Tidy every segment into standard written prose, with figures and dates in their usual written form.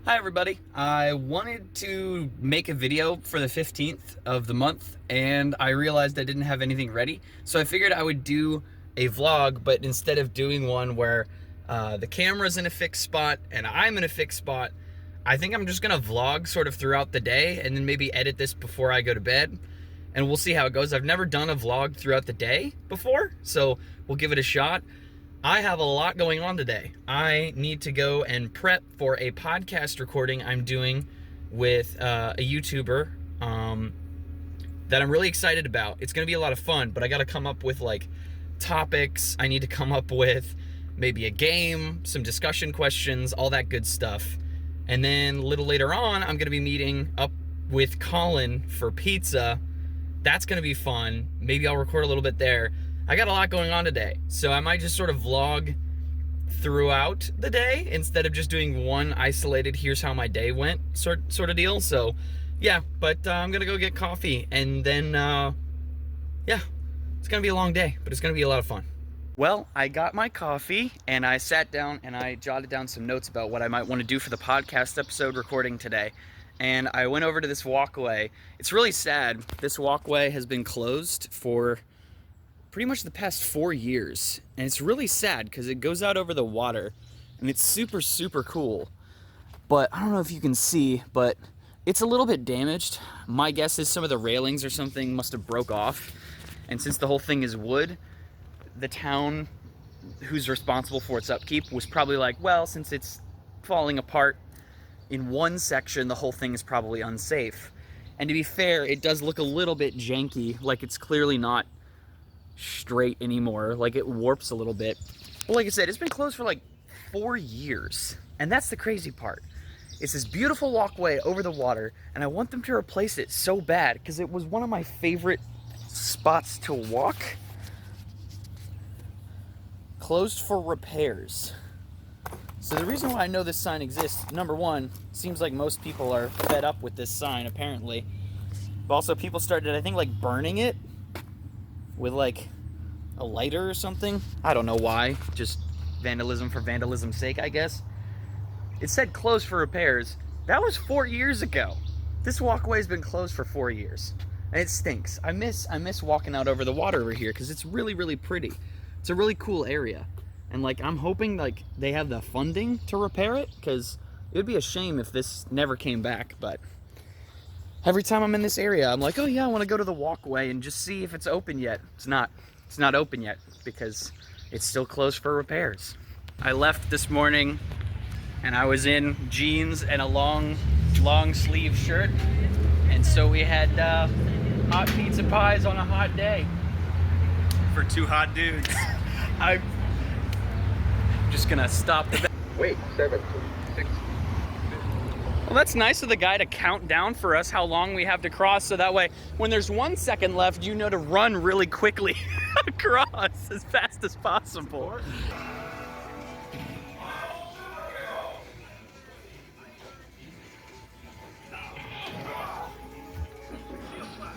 Hi everybody. I wanted to make a video for the 15th of the month and I realized I didn't have anything ready. So I figured I would do a vlog, but instead of doing one where the camera's in a fixed spot and I'm in a fixed spot, I think I'm just gonna vlog sort of throughout the day and then maybe edit this before I go to bed. And we'll see how it goes. I've never done a vlog throughout the day before, so we'll give it a shot. I have a lot going on today. I need to go and prep for a podcast recording I'm doing with a YouTuber that I'm really excited about. It's gonna be a lot of fun, but I gotta come up with like topics. I need to come up with maybe a game, some discussion questions, all that good stuff. And then a little later on, I'm gonna be meeting up with Colin for pizza. That's gonna be fun. Maybe I'll record a little bit there. I got a lot going on today, so I might just sort of vlog throughout the day instead of just doing one isolated here's how my day went sort of deal. So yeah, but I'm gonna go get coffee and then yeah, it's gonna be a long day, but it's gonna be a lot of fun. Well, I got my coffee and I sat down and I jotted down some notes about what I might want to do for the podcast episode recording today. And I went over to this walkway. It's really sad. This walkway has been closed for pretty much the past 4 years, and it's really sad because it goes out over the water and it's super cool, but I don't know if you can see, but it's a little bit damaged. My guess is some of the railings or something must have broke off, and since the whole thing is wood, the town who's responsible for its upkeep was probably like, well, since it's falling apart in one section, the whole thing is probably unsafe. And to be fair, it does look a little bit janky, like it's clearly not straight anymore, like it warps a little bit. Well, like I said, it's been closed for like 4 years, and that's the crazy part. It's this beautiful walkway over the water, and I want them to replace it so bad because it was one of my favorite spots to walk. Closed for repairs. So the reason why I know this sign exists, number one, seems like most people are fed up with this sign apparently, but also people started, I think, like burning it with like a lighter or something. I don't know why, just vandalism for vandalism's sake, I guess. It said closed for repairs. That was 4 years ago. This walkway's been closed for 4 years and it stinks. I miss walking out over the water over here because it's really pretty. It's a really cool area, and like I'm hoping like they have the funding to repair it, because it would be a shame if this never came back. But every time I'm in this area, I'm like, oh yeah, I want to go to the walkway and just see if it's open yet. It's not open yet because it's still closed for repairs. I left this morning and I was in jeans and a long sleeve shirt, and so we had hot pizza pies on a hot day. For two hot dudes. I'm just gonna stop the Wait, 7, 6. Well, that's nice of the guy to count down for us how long we have to cross, so that way when there's 1 second left, you know to run really quickly across as fast as possible.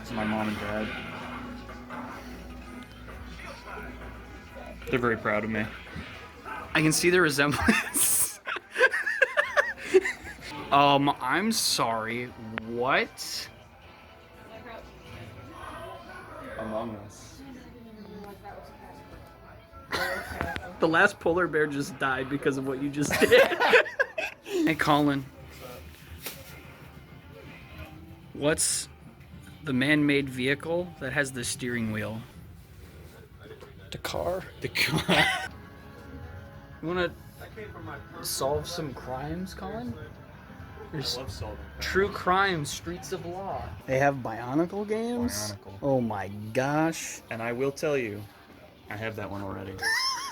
It's my mom and dad. They're very proud of me. I can see the resemblance. I'm sorry, what? Among Us. The last polar bear just died because of what you just did. Hey, Colin. What's the man-made vehicle that has the steering wheel? The car? The car. You wanna solve some crimes, Colin? There's love solving. True crime, streets of law. They have Bionicle games? Bionicle. Oh my gosh. And I will tell you, I have that one already.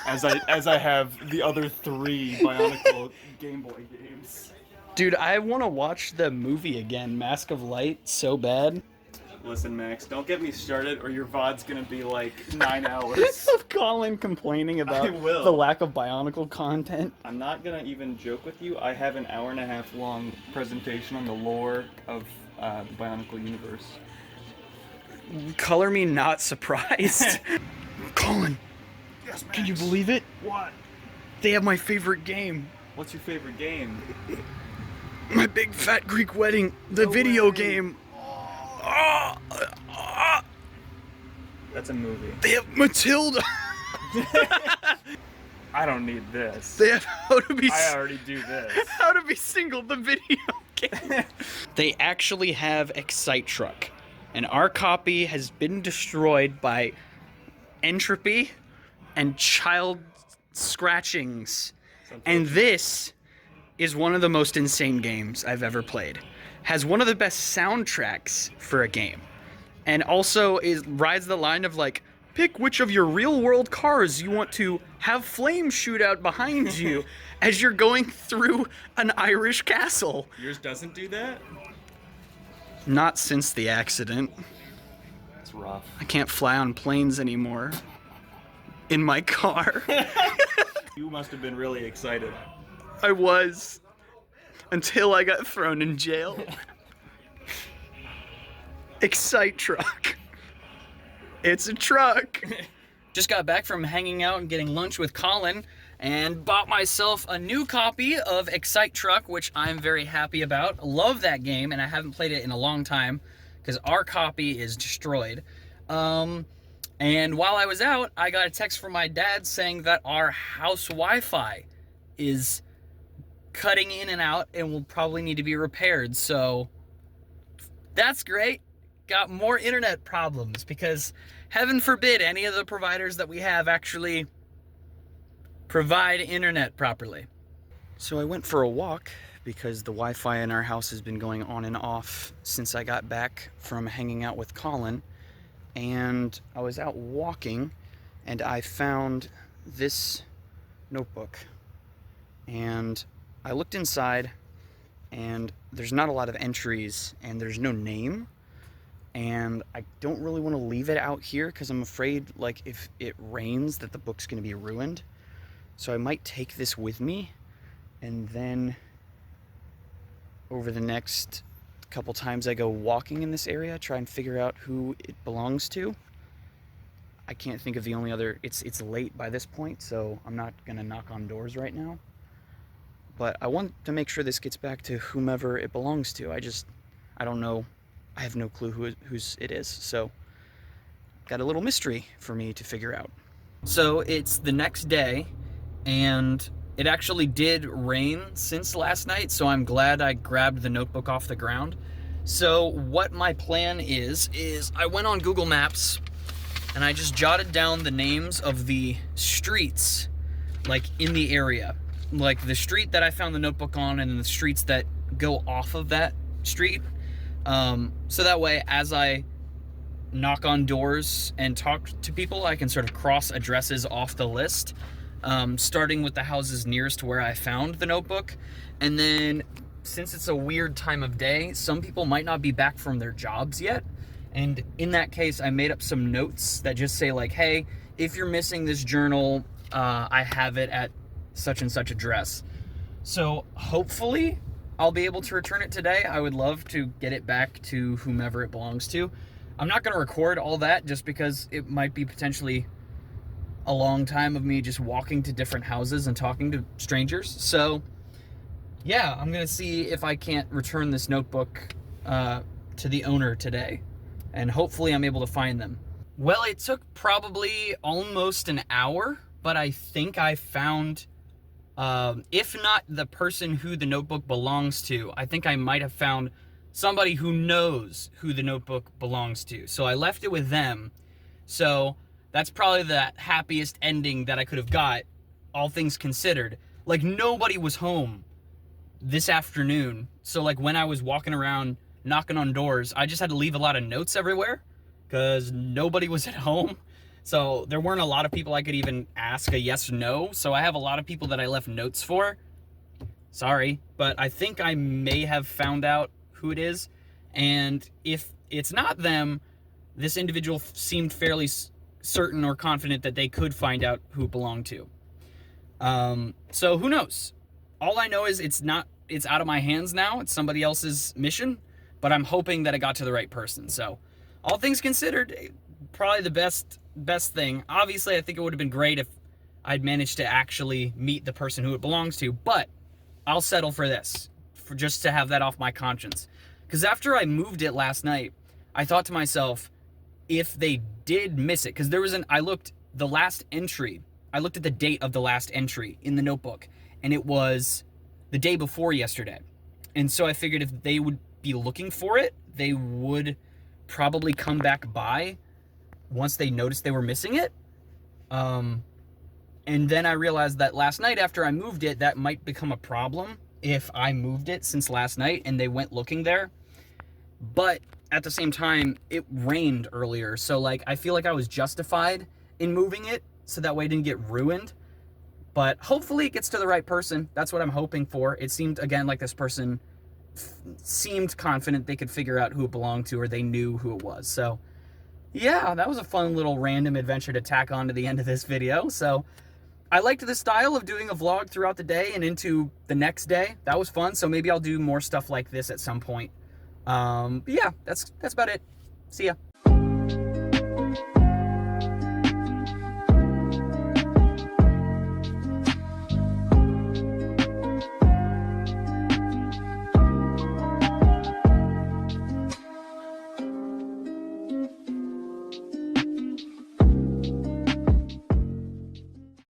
as I have the other 3 Bionicle Game Boy games. Dude, I wanna watch the movie again, Mask of Light, so bad. Listen, Max, don't get me started or your VOD's gonna be like 9 hours. Of Colin complaining about I will. the lack of Bionicle content. I'm not gonna even joke with you. I have an 1.5 hour long presentation on the lore of the Bionicle universe. Color me not surprised. Colin, Yes, Max. can you believe it? What? They have my favorite game. What's your favorite game? Big Fat Greek Wedding, the No video way. game. That's a movie. They have Matilda. I don't need this. They have How to Be I already do this. How to Be Single, the video game. They actually have Excite Truck, and our copy has been destroyed by entropy and child scratchings. And this is one of the most insane games I've ever played. Has one of the best soundtracks for a game. And also rides the line of like, pick which of your real world cars you want to have flames shoot out behind you as you're going through an Irish castle. Yours doesn't do that? Not since the accident. It's rough. I can't fly on planes anymore. In my car. You must have been really excited. I was. Until I got thrown in jail. Excite Truck. It's a truck. Just got back from hanging out and getting lunch with Colin and bought myself a new copy of Excite Truck, which I'm very happy about. Love that game, and I haven't played it in a long time because our copy is destroyed. And while I was out, I got a text from my dad saying that our house Wi-Fi is cutting in and out and will probably need to be repaired. So that's great. Got more internet problems because heaven forbid any of the providers that we have actually provide internet properly. So I went for a walk because the Wi-Fi in our house has been going on and off since I got back from hanging out with Colin. And I was out walking and I found this notebook. And I looked inside and there's not a lot of entries and there's no name. And I don't really want to leave it out here because I'm afraid, like, if it rains that the book's going to be ruined. So I might take this with me and then over the next couple times I go walking in this area, try and figure out who it belongs to. I can't think of the only other, it's late by this point, so I'm not going to knock on doors right now. But I want to make sure this gets back to whomever it belongs to. I don't know. I have no clue whose it is, so got a little mystery for me to figure out. So it's the next day, and it actually did rain since last night, so I'm glad I grabbed the notebook off the ground. So what my plan is I went on Google Maps, and I just jotted down the names of the streets, like, in the area. Like, the street that I found the notebook on, and the streets that go off of that street. So that way, as I knock on doors and talk to people, I can sort of cross addresses off the list, starting with the houses nearest to where I found the notebook. And then, since it's a weird time of day, some people might not be back from their jobs yet. And in that case, I made up some notes that just say, like, hey, if you're missing this journal, I have it at such and such address. So hopefully I'll be able to return it today. I would love to get it back to whomever it belongs to. I'm not going to record all that just because it might be potentially a long time of me just walking to different houses and talking to strangers. So yeah, I'm going to see if I can't return this notebook to the owner today. And hopefully I'm able to find them. Well, it took probably almost an hour, but I think I found, if not the person who the notebook belongs to, I think I might have found somebody who knows who the notebook belongs to. So I left it with them. So that's probably the happiest ending that I could have got, all things considered. Like, nobody was home this afternoon. So, like, when I was walking around knocking on doors, I just had to leave a lot of notes everywhere because nobody was at home. So there weren't a lot of people I could even ask a yes or no. So I have a lot of people that I left notes for. Sorry, but I think I may have found out who it is. And if it's not them, this individual seemed fairly certain or confident that they could find out who it belonged to. So who knows? All I know is it's out of my hands now. It's somebody else's mission, but I'm hoping that it got to the right person. So all things considered, probably the best thing. Obviously, I think it would have been great if I'd managed to actually meet the person who it belongs to, but I'll settle for this. for just to have that off my conscience. Because after I moved it last night, I thought to myself, if they did miss it, because there was I looked at the date of the last entry in the notebook, and it was the day before yesterday. And so I figured if they would be looking for it, they would probably come back by once they noticed they were missing it. And then I realized that last night after I moved it, that might become a problem if I moved it since last night and they went looking there. But at the same time, it rained earlier, so like I feel like I was justified in moving it so that way it didn't get ruined. But hopefully it gets to the right person. That's what I'm hoping for. It seemed, again, like this person seemed confident they could figure out who it belonged to, or they knew who it was. So yeah, that was a fun little random adventure to tack on to the end of this video. So I liked the style of doing a vlog throughout the day and into the next day. That was fun. So maybe I'll do more stuff like this at some point. But yeah, that's about it. See ya.